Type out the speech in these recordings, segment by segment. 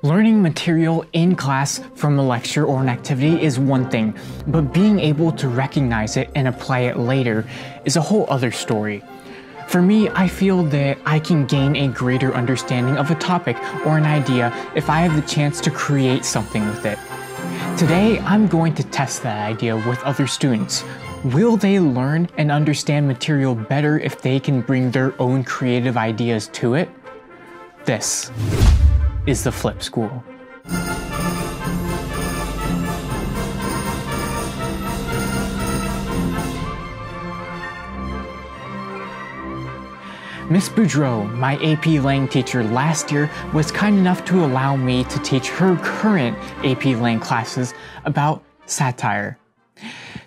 Learning material in class from a lecture or an activity is one thing, but being able to recognize it and apply it later is a whole other story. For me, I feel that I can gain a greater understanding of a topic or an idea if I have the chance to create something with it. Today, I'm going to test that idea with other students. Will they learn and understand material better if they can bring their own creative ideas to it? This is the FlipSchool. Miss Boudreau, my AP Lang teacher last year, was kind enough to allow me to teach her current AP Lang classes about satire.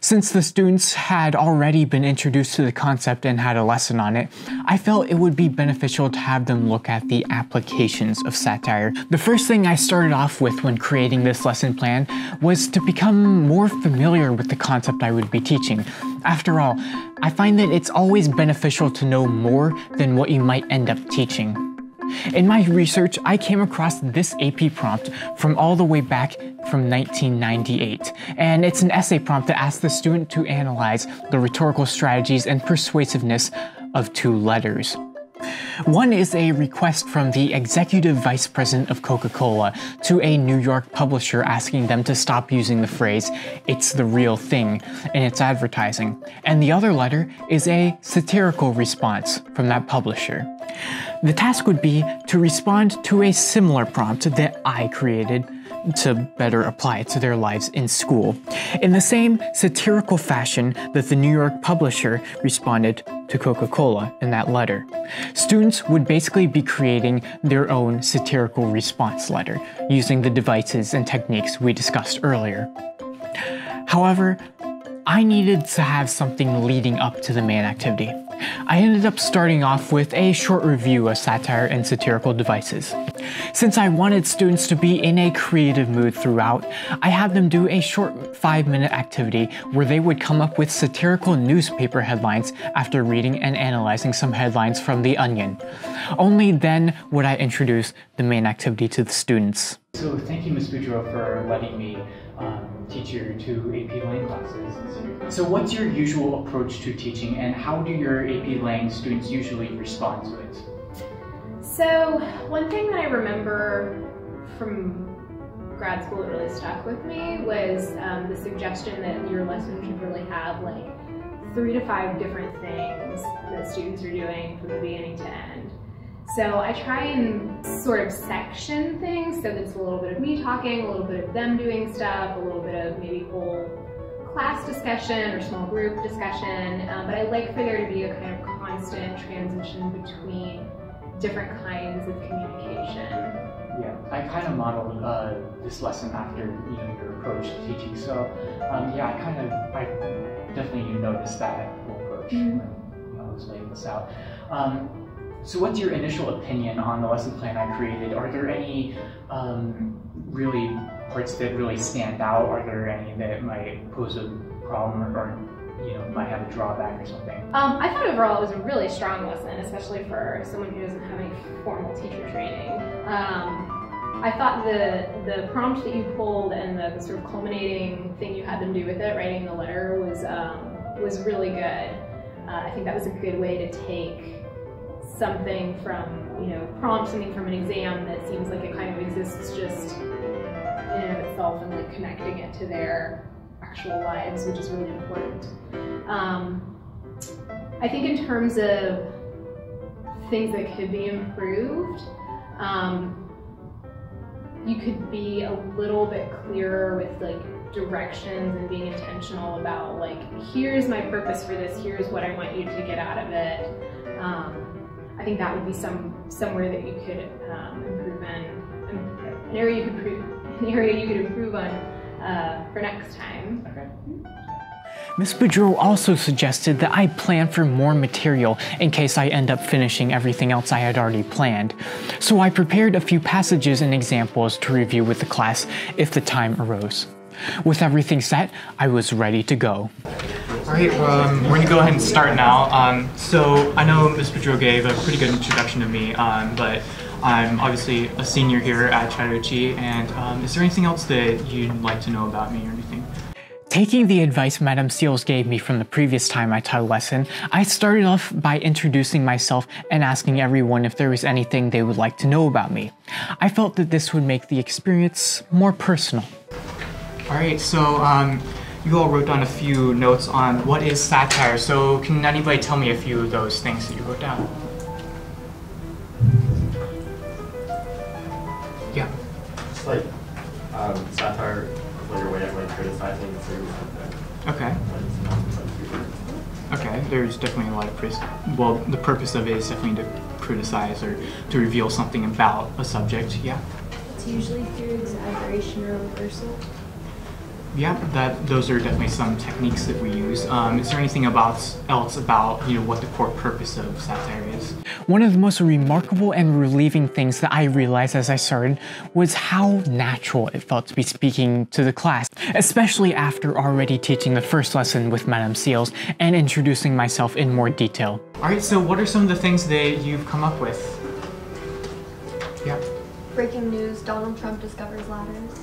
Since the students had already been introduced to the concept and had a lesson on it, I felt it would be beneficial to have them look at the applications of satire. The first thing I started off with when creating this lesson plan was to become more familiar with the concept I would be teaching. After all, I find that it's always beneficial to know more than what you might end up teaching. In my research, I came across this AP prompt from all the way back from 1998, and it's an essay prompt that asks the student to analyze the rhetorical strategies and persuasiveness of two letters. One is a request from the executive vice president of Coca-Cola to a New York publisher asking them to stop using the phrase, "it's the real thing," in its advertising. And the other letter is a satirical response from that publisher. The task would be to respond to a similar prompt that I created to better apply it to their lives in school, in the same satirical fashion that the New York publisher responded to Coca-Cola in that letter. Students would basically be creating their own satirical response letter, using the devices and techniques we discussed earlier. However, I needed to have something leading up to the main activity. I ended up starting off with a short review of satire and satirical devices. Since I wanted students to be in a creative mood throughout, I had them do a short 5-minute activity where they would come up with satirical newspaper headlines after reading and analyzing some headlines from The Onion. Only then would I introduce the main activity to the students. So thank you, Ms. Boudreau, for letting me teach your two AP Lang classes. So what's your usual approach to teaching, and how do your AP Lang students usually respond to it? So one thing that I remember from grad school that really stuck with me was the suggestion that your lesson should really have like 3 to 5 different things that students are doing from the beginning to end. So I try and sort of section things so that it's a little bit of me talking, a little bit of them doing stuff, a little bit of maybe whole class discussion or small group discussion, but I like for there to be a kind of constant transition between different kinds of communication. Yeah, I kind of modeled this lesson after your approach to teaching. So yeah, I definitely noticed that whole approach when I was laying this out. So what's your initial opinion on the lesson plan I created? Are there any really parts that really stand out? Are there any that might pose a problem or might have a drawback or something? I thought overall it was a really strong lesson, especially for someone who doesn't have any formal teacher training. I thought the prompt that you pulled and the sort of culminating thing you had them do with it, writing the letter, was really good. I think that was a good way to take something from, prompt something from an exam that seems like it kind of exists just in and of itself, and like connecting it to their actual lives, which is really important. I think in terms of things that could be improved, you could be a little bit clearer with like directions and being intentional about like, here's my purpose for this, here's what I want you to get out of it. I think that would be somewhere that you could improve in, an area you could improve on for next time. Okay. Ms. Boudreau also suggested that I plan for more material in case I end up finishing everything else I had already planned. So I prepared a few passages and examples to review with the class if the time arose. With everything set, I was ready to go. Alright, we're going to go ahead and start now. So I know Ms. Boudreau gave a pretty good introduction to me, but I'm obviously a senior here at Chattahoochee, and is there anything else that you'd like to know about me or anything? Taking the advice Madam Seals gave me from the previous time I taught a lesson, I started off by introducing myself and asking everyone if there was anything they would like to know about me. I felt that this would make the experience more personal. Alright, so you all wrote down a few notes on what is satire, so can anybody tell me a few of those things that you wrote down? Yeah. Just like satire is like a way of like criticizing through something. Okay. Okay, there's definitely a lot of well, the purpose of it is definitely to criticize or to reveal something about a subject, yeah. It's usually through exaggeration or reversal. Yeah, those are definitely some techniques that we use. Is there anything else about what the core purpose of satire is? One of the most remarkable and relieving things that I realized as I started was how natural it felt to be speaking to the class, especially after already teaching the first lesson with Madame Seals and introducing myself in more detail. Alright, so what are some of the things that you've come up with? Yeah. Breaking news, Donald Trump discovers ladders.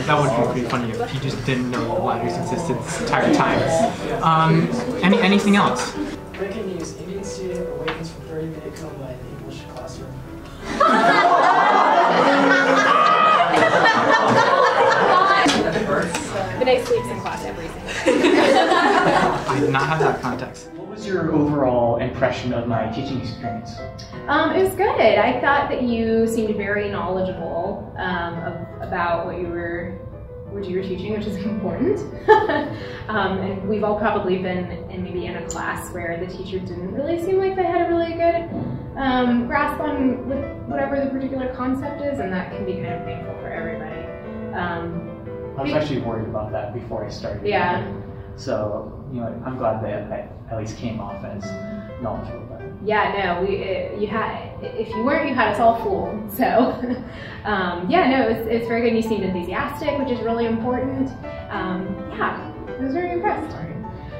That would be pretty funny if you just didn't know ladders existed this entire time. Anything else? Breaking news, Indian student awakens from 30-minute coma in English classroom. Vinay sleeps in class every single day. I did not have that context. What was your overall impression of my teaching experience? It was good. I thought that you seemed very knowledgeable about what you were teaching, which is important. And we've all probably been maybe in a class where the teacher didn't really seem like they had a really good grasp on whatever the particular concept is, and that can be kind of painful for everybody. I was actually worried about that before I started. Yeah. So, I'm glad that I at least came off as knowledgeable about it. Yeah, no, if you weren't, you had us all fooled. So, yeah, no, it's very good. You seemed enthusiastic, which is really important. Yeah, I was very impressed.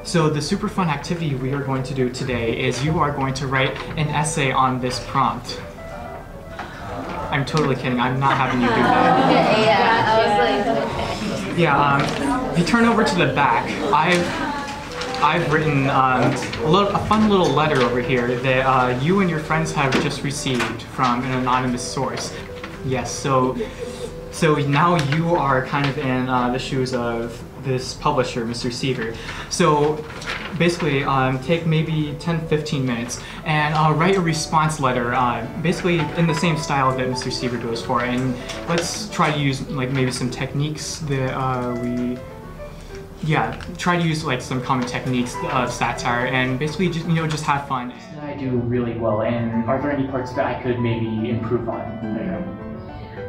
So the super fun activity we are going to do today is you are going to write an essay on this prompt. I'm totally kidding. I'm not having you do that. Yeah, I was like, Yeah, if you turn over to the back, I've written a fun little letter over here that you and your friends have just received from an anonymous source. Yes, so now you are kind of in the shoes of this publisher, Mr. Seaver. So basically, take maybe 10-15 minutes and write a response letter, basically in the same style that Mr. Seaver goes for. And let's try to use like maybe some techniques that try to use like some common techniques of satire, and basically just have fun. I do really well, and are there any parts that I could maybe improve on?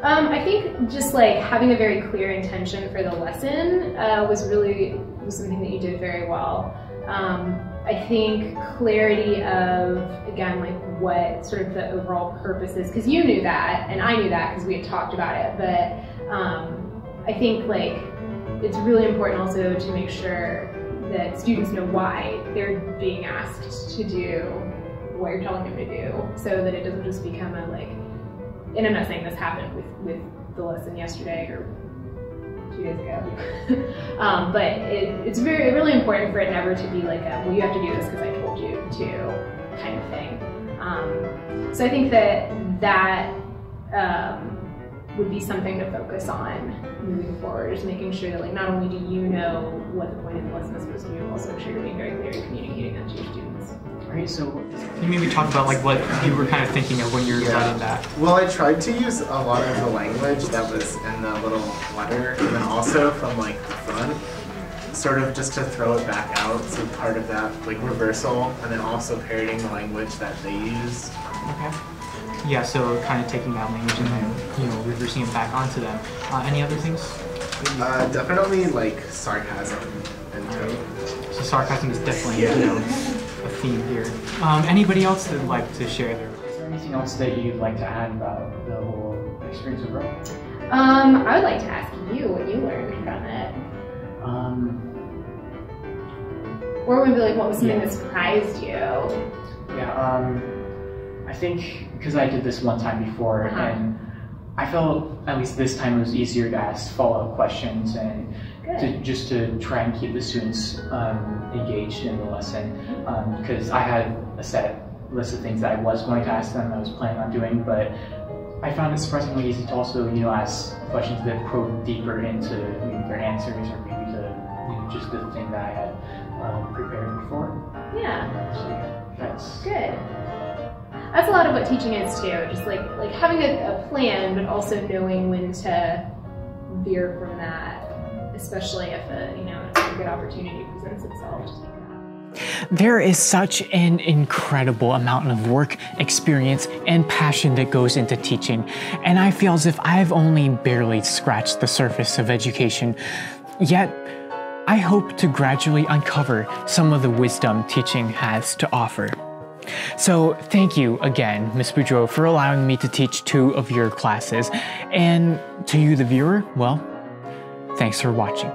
I think just like having a very clear intention for the lesson was something that you did very well. I think clarity of, again, like what sort of the overall purpose is, because you knew that and I knew that because we had talked about it, but I think like it's really important also to make sure that students know why they're being asked to do what you're telling them to do, so that it doesn't just become a like, and I'm not saying this happened with the lesson yesterday or 2 days ago, but it's really important for it never to be like a, well, you have to do this because I told you to kind of thing. So I think that would be something to focus on moving forward, just making sure that like not only do you know what the point of the lesson is supposed to be, but also make sure you're being very clear and communicating that to your students. Alright, so can you maybe talk about like what you were kind of thinking of when you were writing that? Well, I tried to use a lot of the language that was in the little letter, and then also from like the front, sort of just to throw it back out. So part of that like reversal, and then also parroting the language that they used. Okay. Yeah, so kind of taking that language and then reversing it back onto them. Any other things? Definitely like sarcasm and tone. So sarcasm is definitely a theme here. Anybody else that would like to share their? Is there anything else that you'd like to add about the whole experience overall? I would like to ask you what you learned from it. Or maybe like what was something that surprised you? Yeah, I think because I did this one time before, and I felt at least this time it was easier to ask follow-up questions and just to try and keep the students engaged in the lesson, because I had a set list of things that I was going to ask them, I was planning on doing, but I found it surprisingly easy to also, ask questions that probe deeper into maybe their answers or maybe just the thing that I had prepared before. Yeah. So yeah, that's good. That's a lot of what teaching is too, just like having a plan, but also knowing when to veer from that, especially if a good opportunity presents itself. There is such an incredible amount of work, experience, and passion that goes into teaching, and I feel as if I've only barely scratched the surface of education. Yet, I hope to gradually uncover some of the wisdom teaching has to offer. So thank you again, Ms. Boudreau, for allowing me to teach 2 of your classes. And to you, the viewer, well, thanks for watching.